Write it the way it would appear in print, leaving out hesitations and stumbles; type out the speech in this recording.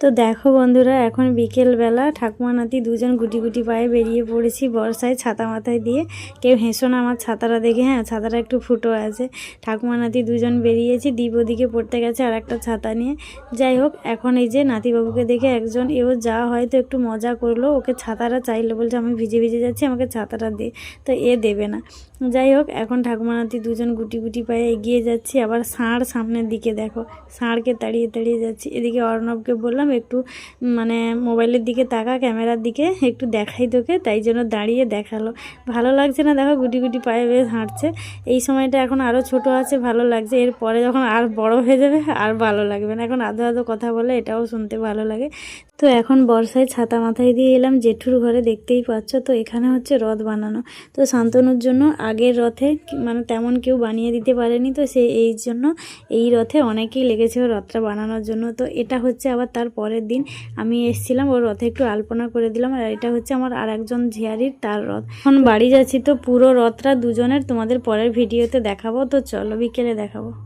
তো দেখো বন্ধুরা, এখন বিকেলবেলা ঠাকুমা নাতি দুজন গুটি গুটি পায়ে বেরিয়ে পড়েছি বর্ষায় ছাতা মাথায় দিয়ে। কেউ হেসো না আমার ছাতাটা দেখে, হ্যাঁ ছাতাটা একটু ফুটো আছে। ঠাকুমা নাতি দুজন বেরিয়েছি, দ্বীপ ওদিকে পড়তে গেছে আর একটা ছাতা নিয়ে। যাই হোক, এখন এই যে নাতিবাবুকে দেখে একজন এও যা হয়তো একটু মজা করলো, ওকে ছাতাটা চাইলো, বলছে আমি ভিজে ভিজে যাচ্ছি, আমাকে ছাতাটা দে। তো এ দেবে না। যাই হোক, এখন ঠাকুমা নাতি দুজন গুটি গুটি পায়ে এগিয়ে যাচ্ছি। আবার ষাঁড় সামনের দিকে, দেখো ষাঁড়কে তাড়িয়ে তাড়িয়ে যাচ্ছি। এদিকে অর্ণবকে বললাম একটু মানে মোবাইলের দিকে তাকা, ক্যামেরার দিকে একটু দেখাই তোকে, তাই জন্য দাঁড়িয়ে দেখালো। ভালো লাগছে না দেখো, গুটি গুটি পায়ে বেশ হাঁটছে। এই সময়টা এখন আরও ছোট আছে, ভালো লাগছে। এরপরে যখন আর বড় হয়ে যাবে আর ভালো লাগবে না। এখন আধো আধো কথা বলে, এটাও শুনতে ভালো লাগে। তো এখন বর্ষায় ছাতা মাথায় দিয়ে এলাম জেঠুর ঘরে, দেখতেই পাচ্ছ। তো এখানে হচ্ছে রথ বানানো। তো শান্তনুর জন্য আগের রথে মানে তেমন কেউ বানিয়ে দিতে পারেনি, তো সে এই জন্য এই রথে অনেকেই লেগেছে রথটা বানানোর জন্য। তো এটা হচ্ছে আবার তার পরের দিন আমি এসেছিলাম, ওর রথে একটু আলপনা করে দিলাম। আর এটা হচ্ছে আমার আর একজন ঝিয়ারির, তার রথ। এখন বাড়ি যাচ্ছি, তো পুরো রথটা দুজনের তোমাদের পরের ভিডিওতে দেখাবো। তো চলো বিকেলে দেখাবো।